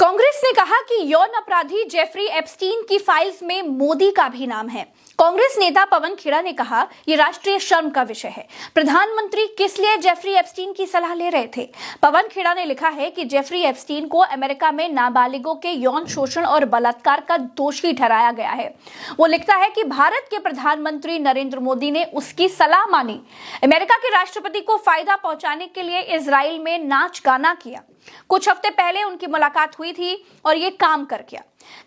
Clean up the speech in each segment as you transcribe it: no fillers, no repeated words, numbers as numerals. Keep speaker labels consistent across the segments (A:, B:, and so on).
A: कांग्रेस ने कहा कि यौन अपराधी जेफरी एप्स्टीन की फाइल्स में मोदी का भी नाम है। कांग्रेस नेता पवन खेड़ा ने कहा, यह राष्ट्रीय शर्म का विषय है। प्रधानमंत्री किस लिए जेफरी एप्स्टीन की सलाह ले रहे थे? पवन खेड़ा ने लिखा है कि जेफरी एप्स्टीन को अमेरिका में नाबालिगों के यौन शोषण और बलात्कार का दोषी ठहराया गया है। वो लिखता है कि भारत के प्रधानमंत्री नरेंद्र मोदी ने उसकी सलाह मानी। अमेरिका के राष्ट्रपति को फायदा पहुंचाने के लिए इजराइल में नाच गाना किया। कुछ हफ्ते पहले उनकी मुलाकात हुई थी और ये काम कर गया।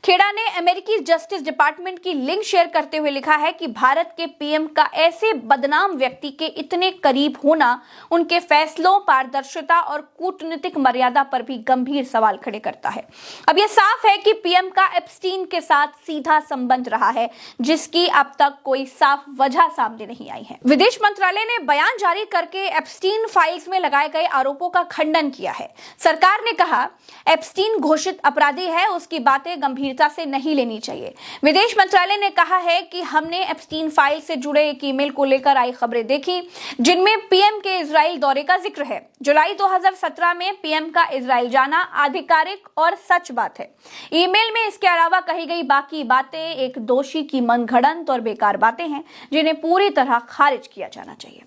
A: खेड़ा ने अमेरिकी जस्टिस डिपार्टमेंट की लिंक शेयर करते हुए लिखा है कि भारत के पीएम का ऐसे बदनाम व्यक्ति के इतने करीब होना उनके फैसलों, पारदर्शिता और कूटनीतिक मर्यादा पर भी गंभीर सवाल खड़े करता है। अब यह साफ है कि पीएम का एप्स्टीन के साथ सीधा संबंध रहा है, जिसकी अब तक कोई साफ वजह सामने नहीं आई है। विदेश मंत्रालय ने बयान जारी करके एप्स्टीन फाइल्स में लगाए गए आरोपों का खंडन किया है। सरकार ने कहा, एप्स्टीन घोषित अपराधी है, उसकी बातें गंभीरता से नहीं लेनी चाहिए। विदेश मंत्रालय ने कहा है कि हमने एप्स्टीन फाइल से जुड़े एक ईमेल को लेकर आई खबरें देखी, जिनमें पीएम के इजराइल दौरे का जिक्र है। जुलाई 2017 में पीएम का इजराइल जाना आधिकारिक और सच बात है। ईमेल में इसके अलावा कही गई बाकी बातें एक दोषी की मनगढ़ंत और बेकार बातें हैं, जिन्हें पूरी तरह खारिज किया जाना चाहिए।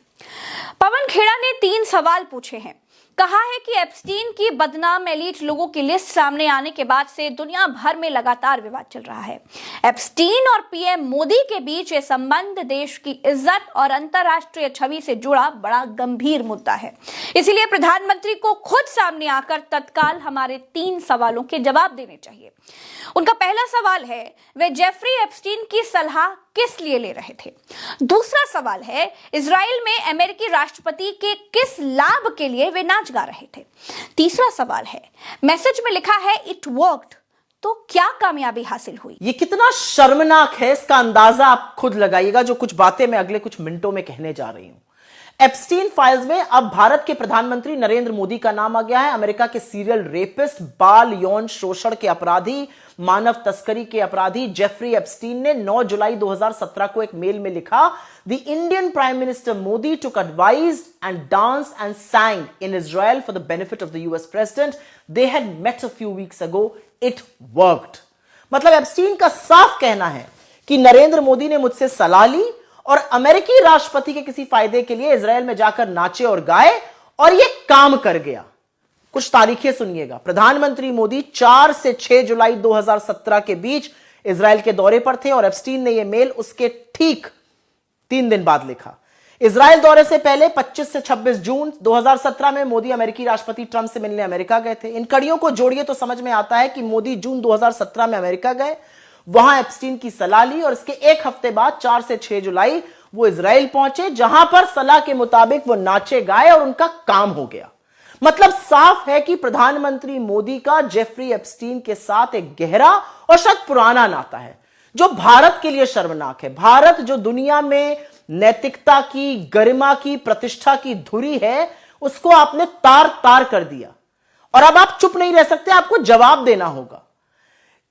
A: पवन खेड़ा ने 3 सवाल पूछे हैं। कहा है कि एप्स्टीन की बदनाम एलीट लोगों की लिस्ट सामने आने के बाद से दुनिया भर में लगातार विवाद चल रहा है। एप्स्टीन और पीएम मोदी के बीच ये संबंध देश की इज्जत और अंतर्राष्ट्रीय छवि से जुड़ा बड़ा गंभीर मुद्दा है। इसलिए प्रधानमंत्री को खुद सामने आकर तत्काल हमारे 3 सवालों के जवाब देने चाहिए। उनका पहला सवाल है, वे जेफरी एप्स्टीन की सलाह किस लिए ले रहे थे? दूसरा सवाल है, इजराइल में अमेरिकी राष्ट्रपति के किस लाभ के लिए वे नाच गा रहे थे? तीसरा सवाल है, मैसेज में लिखा है इट वर्कड, तो क्या कामयाबी हासिल हुई?
B: ये कितना शर्मनाक है, इसका अंदाजा आप खुद लगाइएगा, जो कुछ बातें मैं अगले कुछ मिनटों में कहने जा रही हूं। एप्स्टीन फाइल्स में अब भारत के प्रधानमंत्री नरेंद्र मोदी का नाम आ गया है। अमेरिका के सीरियल रेपिस्ट, बाल यौन शोषण के अपराधी, मानव तस्करी के अपराधी जेफरी एप्स्टीन ने 9 जुलाई 2017 को एक मेल में लिखा, the Indian prime minister Modi took advice and dance and sang in Israel for the benefit of the US president. They had met a few weeks ago. It worked. मतलब Epstein का साफ कहना है कि नरेंद्र मोदी ने मुझसे सलाह ली और अमेरिकी राष्ट्रपति के किसी फायदे के लिए इजराइल में जाकर नाचे और गाए और यह काम कर गया। कुछ तारीखें सुनिएगा। प्रधानमंत्री मोदी 4 से 6 जुलाई 2017 के बीच इजराइल के दौरे पर थे और एप्स्टीन ने यह मेल उसके ठीक 3 दिन बाद लिखा। इजराइल दौरे से पहले 25 से 26 जून 2017 में मोदी अमेरिकी राष्ट्रपति ट्रंप से मिलने अमेरिका गए थे। इन कड़ियों को जोड़िए तो समझ में आता है कि मोदी जून 2017 में अमेरिका गए, वहां एप्स्टीन की सलाह ली और इसके 1 हफ्ते बाद 4 से 6 जुलाई वो इजराइल पहुंचे, जहां पर सलाह के मुताबिक वो नाचे गाए और उनका काम हो गया। मतलब साफ है कि प्रधानमंत्री मोदी का जेफरी एप्स्टीन के साथ एक गहरा और शायद पुराना नाता है, जो भारत के लिए शर्मनाक है। भारत जो दुनिया में नैतिकता की, गरिमा की, प्रतिष्ठा की धुरी है, उसको आपने तार तार कर दिया। और अब आप चुप नहीं रह सकते, आपको जवाब देना होगा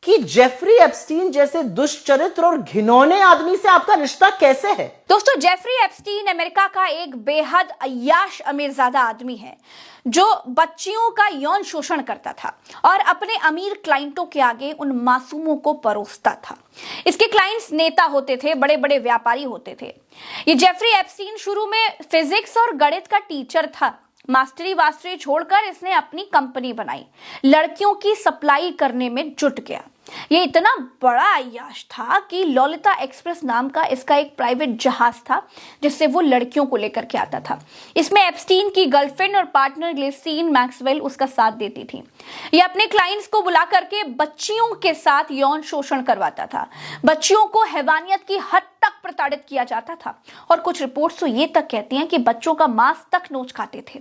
B: कि जेफरी एप्स्टीन जैसे दुष्चरित्र और घिनौने आदमी से आपका रिश्ता कैसे है।
A: दोस्तों, जेफरी एप्स्टीन अमेरिका का एक बेहद अय्याश अमीरजादा आदमी है, जो बच्चियों का यौन शोषण करता था और अपने अमीर क्लाइंटों के आगे उन मासूमों को परोसता था। इसके क्लाइंट्स नेता होते थे, बड़े बड़े व्यापारी होते थे। ये जेफरी एप्स्टीन शुरू में फिजिक्स और गणित का टीचर था। मास्टरी वास्टरी छोड़कर इसने अपनी कंपनी बनाई, लड़कियों की सप्लाई करने में जुट गया। ये इतना बड़ा अय्याश था कि ललिता एक्सप्रेस नाम का इसका एक प्राइवेट जहाज था, जिससे वो लड़कियों को लेकर के आता था। इसमें एप्स्टीन की गर्लफ्रेंड और पार्टनर ग्लिसरीन मैक्सवेल उसका साथ देती थी। ये अपने क्लाइंट्स को बुला करके बच्चियों के साथ यौन शोषण करवाता था। बच्चियों को हैवानियत की हद तक प्रताड़ित किया जाता था और कुछ रिपोर्ट्स तो ये तक कहती हैं कि बच्चों का मांस तक नोच खाते थे।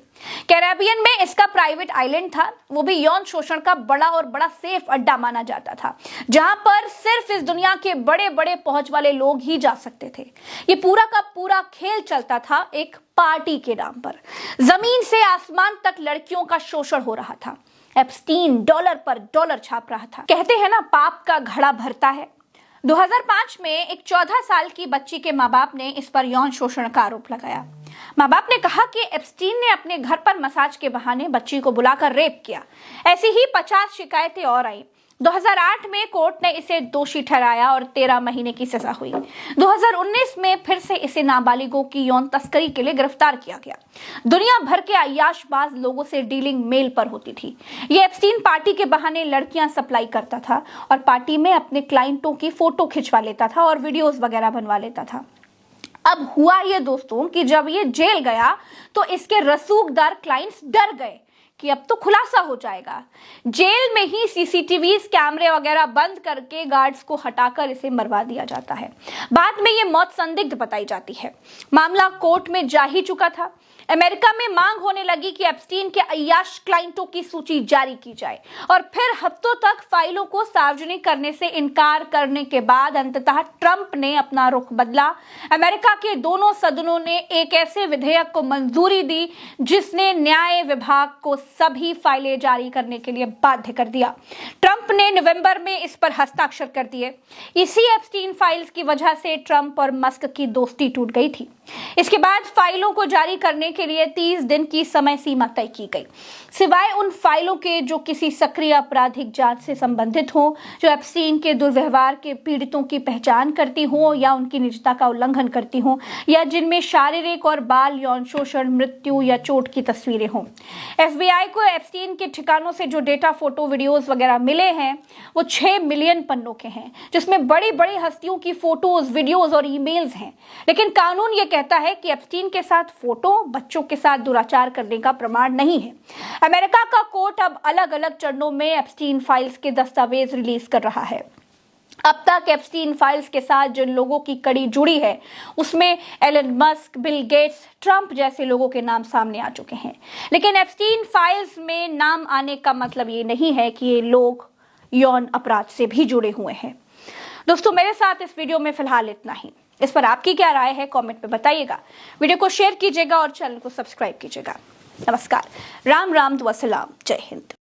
A: कैरेबियन में इसका प्राइवेट आइलैंड था, वो भी यौन शोषण का बड़ा और बड़ा सेफ अड्डा माना जाता था, जहां पर सिर्फ इस दुनिया के बड़े बड़े पहुंच वाले लोग ही जा सकते थे। ये पूरा का पूरा खेल चलता था एक पार्टी के नाम पर। जमीन से आसमान तक लड़कियों का शोषण हो रहा था। एप्स्टीन डॉलर पर डॉलर छाप रहा था। कहते हैं ना, पाप का घड़ा भरता है। 2005 में एक 14 साल की बच्ची के माँ बाप ने इस पर यौन शोषण का आरोप लगाया। माँ बाप ने कहा कि एप्स्टीन ने अपने घर पर मसाज के बहाने बच्ची को बुलाकर रेप किया। ऐसी ही 50 शिकायतें और आई। 2008 में कोर्ट ने इसे दोषी ठहराया और 13 महीने की सजा हुई। 2019 में फिर से इसे नाबालिगों की यौन तस्करी के लिए गिरफ्तार किया गया। दुनिया भर के अय्याशबाज लोगों से डीलिंग मेल पर होती थी। ये एप्स्टीन पार्टी के बहाने लड़कियां सप्लाई करता था और पार्टी में अपने क्लाइंटों की फोटो खिंचवा लेता था और वीडियोस वगैरह बनवा लेता था। अब हुआ ये दोस्तों कि जब ये जेल गया तो इसके रसूखदार क्लाइंट्स डर गए कि अब तो खुलासा हो जाएगा। जेल में ही सीसीटीवी कैमरे वगैरह बंद करके गार्ड्स को हटाकर इसे मरवा दिया जाता है। बाद में ये मौत संदिग्ध बताई जाती है। मामला कोर्ट में जा ही चुका था। अमेरिका में मांग होने लगी कि एप्स्टीन के अय्याश क्लाइंटों की सूची जारी की जाए और फिर हफ्तों तक फाइलों को सार्वजनिक करने से इनकार करने के बाद अंततः ट्रंप ने अपना रुख बदला। अमेरिका के दोनों सदनों ने एक ऐसे विधेयक को मंजूरी दी जिसने न्याय विभाग को सभी फाइलें जारी करने के लिए बाध्य कर दिया। ट्रंप ने नवंबर में इस पर हस्ताक्षर कर दिए। इसी एप्स्टीन फाइल्स की वजह से ट्रंप और मस्क की दोस्ती टूट गई थी। इसके बाद फाइलों को जारी करने के लिए 30 दिन की समय सीमा तय की गई, सिवाय उन फाइलों के जो किसी सक्रिय आपराधिक जांच से संबंधित हो, जो एप्स्टीन के दुर्व्यवहार के पीड़ितों की पहचान करती हो या उनकी निजता का उल्लंघन करती हो, या जिनमें शारीरिक और बाल यौन शोषण, मृत्यु या चोट की तस्वीरें हों। FBI को एप्स्टीन के ठिकानों से जो डेटा, फोटो, वीडियोस वगैरह मिले हैं वो 6 मिलियन पन्नों के हैं, जिसमें बड़ी बड़ी हस्तियों की फोटोज, वीडियोज और ईमेल्स हैं। लेकिन कानून ये कहता है कि एप्स्टीन के साथ फोटो बच्चों के साथ दुराचार करने का प्रमाण नहीं है। अमेरिका का कोर्ट अब अलग अलग चरणों में एप्स्टीन फाइल्स के दस्तावेज रिलीज कर रहा है। अब तक एप्स्टीन फाइल्स के साथ जिन लोगों की कड़ी जुड़ी है उसमें Elon Musk, Bill Gates, Trump जैसे लोगों के नाम सामने आ चुके हैं। लेकिन एप्स्टीन फाइल्स में नाम आने का मतलब ये नहीं है कि ये लोग यौन अपराध से भी जुड़े हुए हैं। दोस्तों, मेरे साथ इस वीडियो में फिलहाल इतना ही। इस पर आपकी क्या राय है कमेंट में बताइएगा। वीडियो को शेयर कीजिएगा और चैनल को सब्सक्राइब कीजिएगा। नमस्कार, राम राम, दुआ सलाम, जय हिंद।